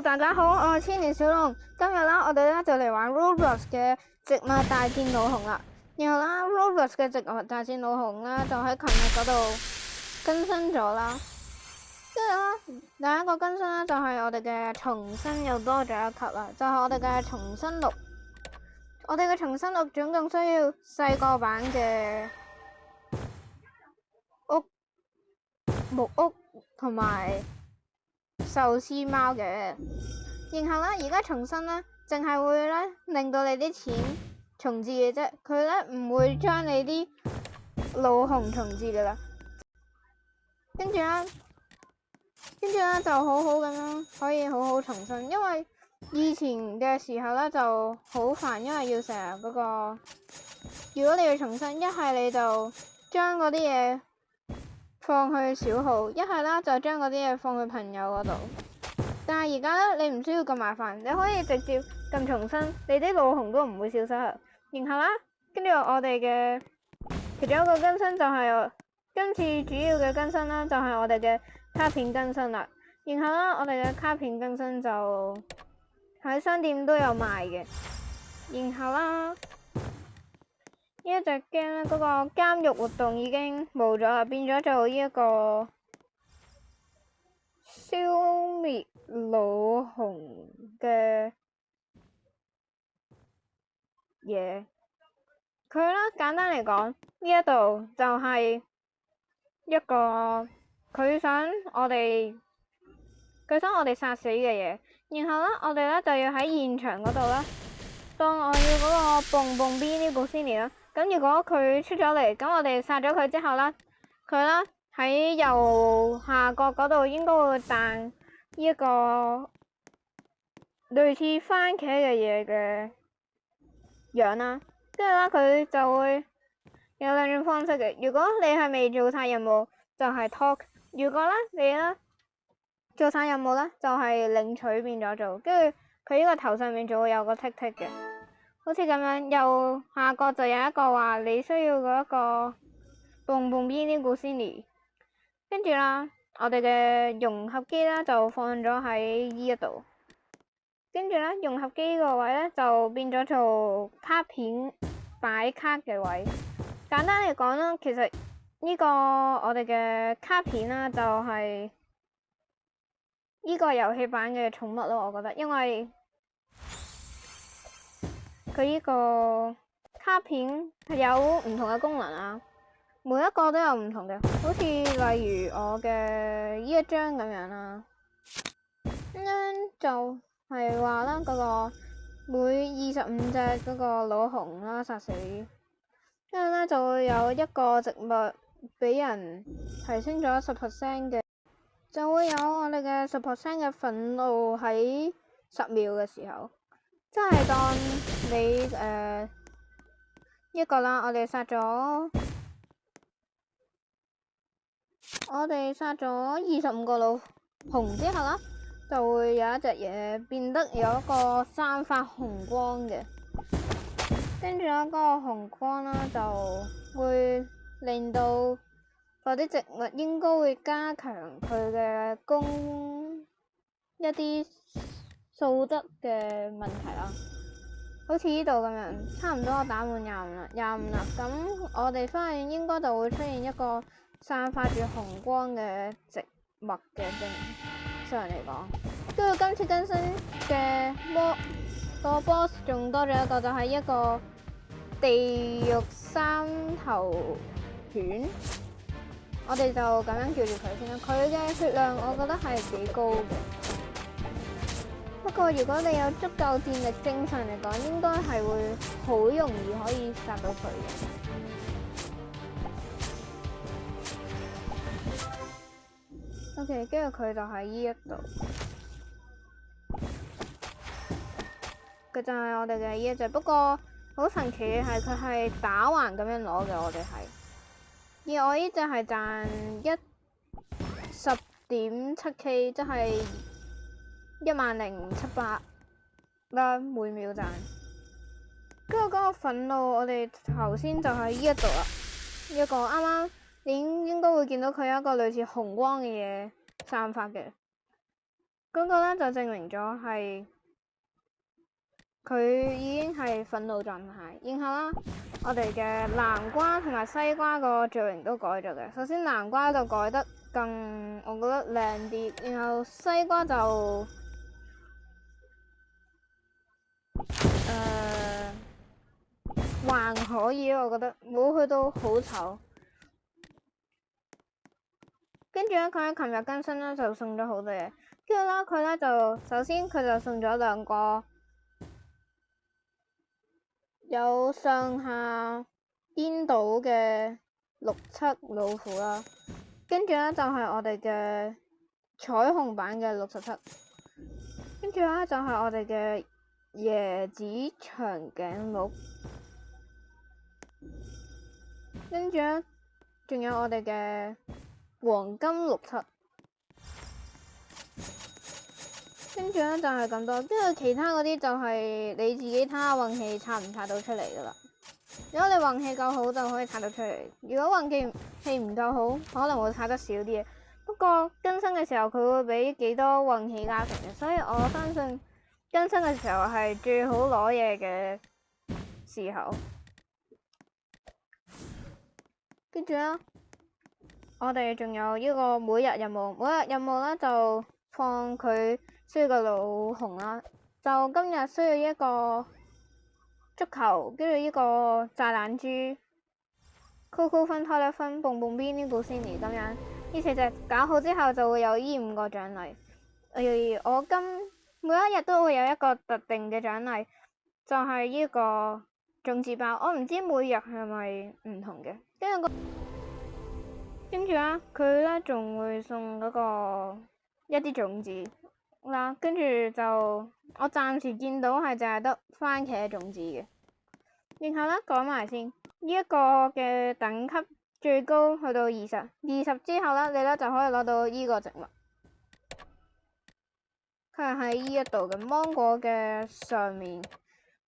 大家好，我係千年小龍。今日啦，我哋咧就嚟玩 Roblox 嘅植物大戰老熊啦。然後啦，Roblox 嘅植物大戰老熊啦，就喺琴日嗰度更新咗啦。跟住啦，第一個更新咧就係我哋嘅重生又多咗一級啦，就係我哋嘅重生錄。我哋嘅重生錄總共需要細個版嘅木屋同埋壽司貓嘅。然後咧，而家重新咧，淨係會咧令到你啲錢重置嘅啫，佢咧唔會將你啲老熊重置噶啦。跟住咧就好好咁樣可以好好重新，因為以前嘅時候咧就好煩，因為要成日嗰個，如果你要重新，一係你就將嗰啲嘢放去小號，一係啦就將嗰啲嘢放去朋友嗰度。但係而家咧，你唔需要咁麻煩，你可以直接撳重新，你啲老熊都唔會消失。然後啦，跟住我哋嘅其中一個更新就係今次主要嘅更新啦，就係我哋嘅卡片更新啦。然後啦，我哋嘅卡片更新就喺商店都有賣嘅。然後啦，呢一隻 game 咧，嗰個監獄活動已經冇咗啦，變咗做呢一個消滅老熊嘅嘢。佢啦，簡單嚟講，呢一度就係一個佢想我哋殺死嘅嘢。然後啦，我哋咧就要喺現場嗰度啦，當我要嗰個蹦蹦邊呢個先嚟啦。咁如果佢出咗嚟，咁我哋殺咗佢之後啦，佢啦喺右下角嗰度應該會彈呢一個類似番茄嘅嘢嘅樣啦。跟住啦，佢就會有兩種方式嘅。如果你係未做晒任務，就係 talk；如果啦你啦做晒任務啦，就係領取變咗做。跟住佢呢個頭上面就會有個剔剔嘅，好似咁樣。右下角就有一個話你需要嗰一個蹦蹦邊呢個先嚟。跟住啦，我哋嘅融合機啦就放咗喺呢一度。跟住咧，融合機個位咧就變咗做卡片擺卡嘅位。簡單嚟講啦，其實呢個我哋嘅卡片啦，就係呢個遊戲版嘅寵物咯，我覺得，因為佢呢個卡片係有唔同嘅功能啊，每一個都有唔同嘅，好似例如我嘅呢一張咁樣啦，咁樣就係話啦，嗰個每25隻嗰個老熊啦殺死，跟住咧就會有一個植物俾人提升咗10%嘅，就會有我哋嘅10%嘅憤怒喺10秒嘅時候，即係當你一個啦，我哋殺咗25個老熊之後啦，就會有一隻嘢變得有一個散發紅光嘅，跟住咧嗰個紅光啦就會令到嗰啲植物應該會加強佢嘅一啲素質嘅問題啦。好似呢度咁樣，差唔多我打滿25啦，咁我哋發現應該就會出現一個散發住紅光嘅植物嘅正常嚟講。跟住今次更新嘅個 boss 仲多咗一個，就係一個地獄三頭犬，我哋就咁樣叫住佢先啦。佢嘅血量我覺得係幾高嘅，不過如果你有足夠戰力，正常嚟講應該係會好容易可以殺到佢嘅。OK， 跟住佢就喺呢一度，佢就係我哋嘅呢一隻。不過好神奇嘅係佢係打橫咁樣攞嘅，我哋係。而我呢隻係賺10.7K， 即係10700啦，每秒賺。跟住嗰個憤怒，我哋頭先就喺呢一度啦，一個啱啱你應該會見到佢有一個類似紅光嘅嘢散發嘅。嗰個咧就證明咗係佢已經係憤怒狀態。然後啦，我哋嘅南瓜同埋西瓜個造型都改咗嘅。首先南瓜就改得更，我覺得靚啲。然後西瓜就還可以，我覺得冇去到好醜。跟住咧，佢喺琴日更新咧就送咗好多嘢。跟住啦，佢咧就首先佢就送咗兩個有上下顛倒嘅67老虎啦。跟住咧就係我哋嘅彩虹版嘅67。跟住咧就係我哋嘅椰子長頸鹿。跟住咧，仲有我哋嘅黃金67。跟住咧就係咁多，跟住其他嗰啲就係你自己睇下運氣刷唔刷到出嚟噶啦。如果你運氣夠好就可以刷到出嚟，如果運氣唔夠好，可能會刷得少啲嘅。不過更新嘅時候佢會俾幾多運氣加成嘅，所以我相信更新嘅時候係最好攞嘢嘅時候。跟住啦，我哋仲有呢個每日任務，每日任務咧就放佢需要個老熊啦。就今日需要一個足球，跟住呢個炸彈豬、Coco 分、拖拉分、蹦蹦邊呢個先嚟咁樣。呢4隻搞好之後就會有呢5個獎勵。我每一日都會有一個特定嘅獎勵，就係呢個種子包。我唔知每日係咪唔同嘅。跟住啦，佢咧仲會送嗰個一啲種子啦。跟住就我暫時見到係淨係得番茄種子嘅。然後咧講埋先，呢一個嘅等級最高去到20，20之後咧，你咧就可以攞到呢個植物。佢係喺呢一度嘅芒果嘅上面。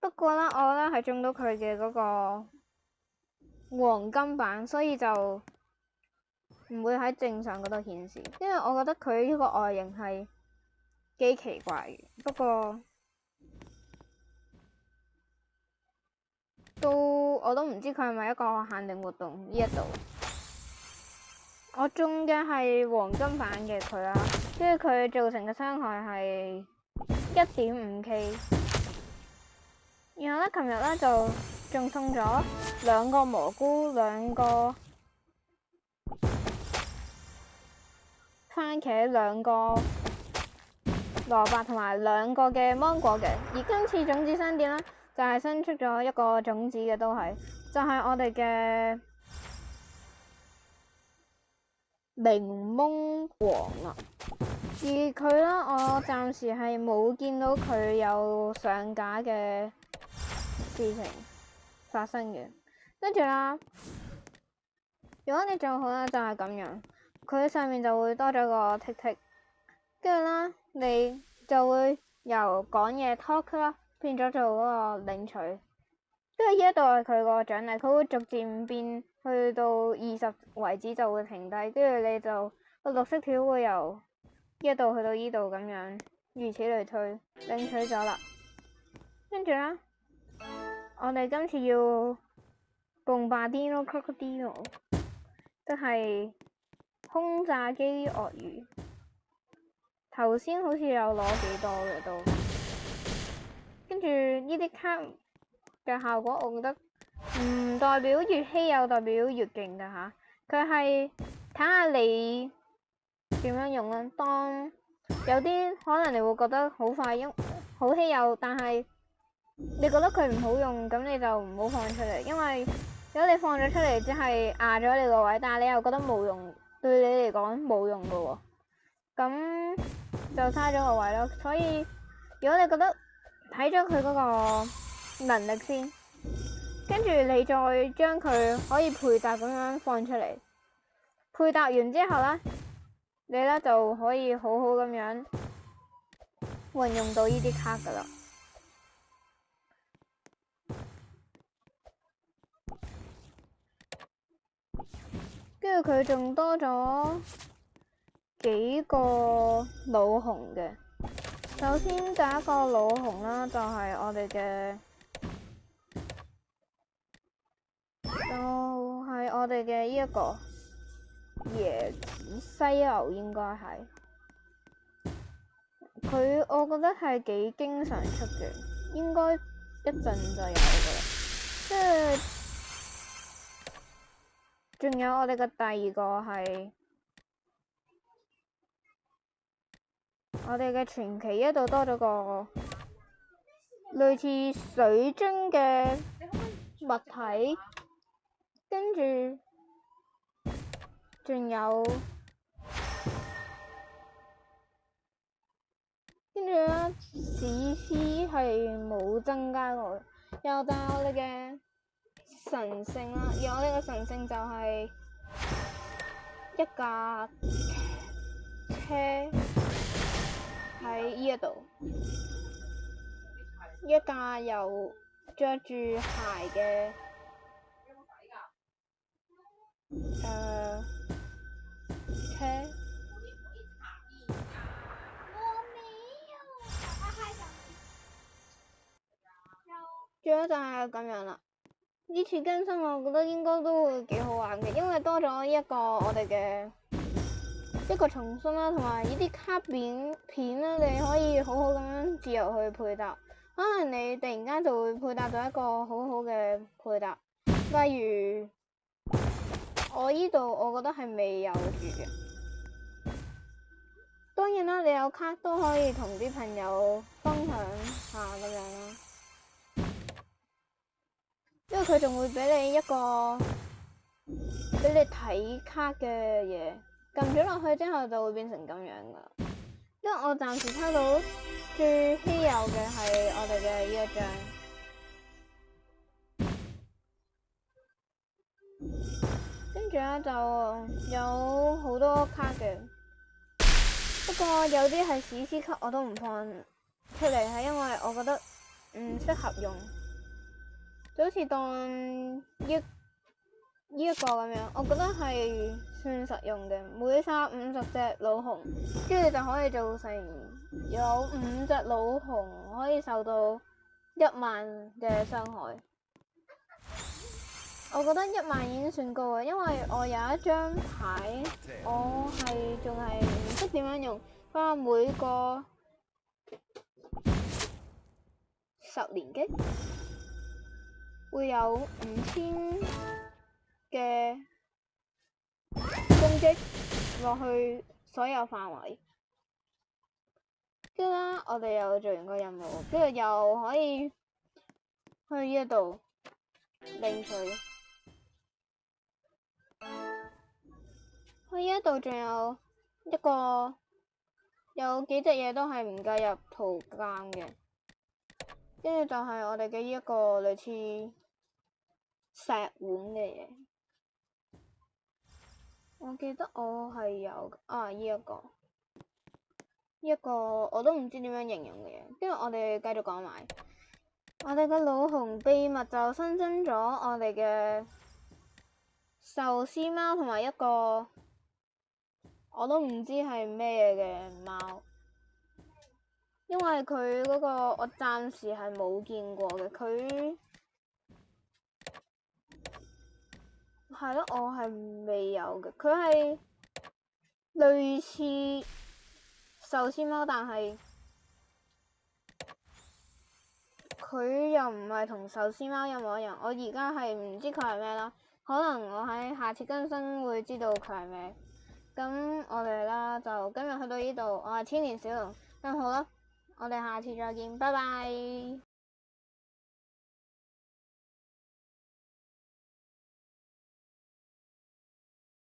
不過咧，我咧係中到佢嘅嗰個黃金版，所以就唔會喺正上嗰度顯示，因為我覺得佢呢個外形係幾奇怪嘅。不過我都唔知佢係咪一個限定活動呢一度。我中嘅係黃金版嘅佢啦，跟住佢造成嘅傷害係1.5K。然後咧，琴日咧就仲送咗2個蘑菇、2個番茄、2個蘿蔔同埋2個嘅芒果嘅。而今次種子商店咧就係新出咗一個種子嘅，都係就係我哋嘅檸檬黃啊。而佢咧，我暫時係冇見到佢有上架嘅事情發生嘅。跟住啦，如果你做好咧就係咁樣，佢上面就會多咗個剔剔，跟住啦你就會由講嘢 talk 啦變咗做嗰個領取。跟住呢一度係佢個獎勵，佢會逐漸變，去到20為止就會停低，跟住你就個綠色條會由呢一度去到呢度咁樣，如此類推，領取咗啦。跟住啦，我哋今次要Bombardino Crocodilo，即係轟炸機鱷魚。頭先好似有攞幾多嘅都，跟住呢啲卡嘅效果，我覺得唔代表越稀有代表越勁㗎吓，佢係睇下你點樣用啦。當有啲可能你會覺得好快，因好稀有，但係你覺得佢唔好用，咁你就唔好放出嚟，因為如果你放咗出嚟，只係壓咗你個位，但係你又覺得冇用，對你嚟講冇用噶喎，咁就嘥咗個位咯。所以如果你覺得睇咗佢嗰個能力先，跟住你再將佢可以配搭咁樣放出嚟，配搭完之後咧，你咧就可以好好咁樣運用到呢啲卡噶啦。跟住佢仲多咗幾個老熊嘅，首先第一個老熊啦，就係我哋嘅，呢一個椰子犀牛，應該係佢，我覺得係幾經常出嘅，應該一陣就有㗎啦。即係仲有我哋嘅第二個係我哋嘅傳奇，一度多咗個類似水晶嘅物體，跟住仲有咧史詩係冇增加過，又但係我哋嘅神聖啦，而我哋嘅神聖就係一架車喺呢一度，一架又着住鞋嘅車。仲有就係咁樣啦。呢次更新我覺得應該都會幾好玩嘅，因為多咗一個我哋嘅一個重新啦，同埋呢啲卡片咧，你可以好好咁樣自由去配搭。可能你突然間就會配搭到一個好好嘅配搭，例如我呢度我覺得係未有住嘅。當然啦，你有卡都可以同啲朋友分享下咁樣啦。因為佢仲會俾你一個俾你睇卡嘅嘢，撳咗落去之後就會變成咁樣噶。因為我暫時抽到最稀有嘅係我哋嘅呢一張，跟住咧就有好多卡嘅，不過有啲係史詩級我都唔放出嚟，係因為我覺得唔適合用。就好似當呢一個咁樣，我覺得係算實用嘅。每殺50隻老熊，跟住就可以造成有5隻老熊可以受到1萬嘅傷害。我覺得1萬已經算高啦，因為我有一張牌，我係仲係唔識點樣用。佢話每個10連擊會有5000嘅攻擊落去所有範圍，跟住啦，我哋又做完個任務，跟住又可以去呢一度領取。去呢一度仲有一個，有幾隻嘢都係唔計入圖鑑嘅，跟住就係我哋嘅呢一個類似石碗嘅嘢，我記得我係有呢一個我都唔知點樣形容嘅嘢。跟住我哋繼續講埋，我哋嘅老熊秘密就新增咗我哋嘅壽司貓同埋一個我都唔知係咩嘅貓，因為佢嗰個我暫時係冇見過嘅，佢係咯，我係未有嘅。佢係類似壽司貓，但係佢又唔係同壽司貓一模一樣。我而家係唔知佢係咩啦，可能我喺下次更新會知道佢係咩。咁我哋啦就今日去到呢度，我係千年小龍，咁好啦，我哋下次再見，拜拜。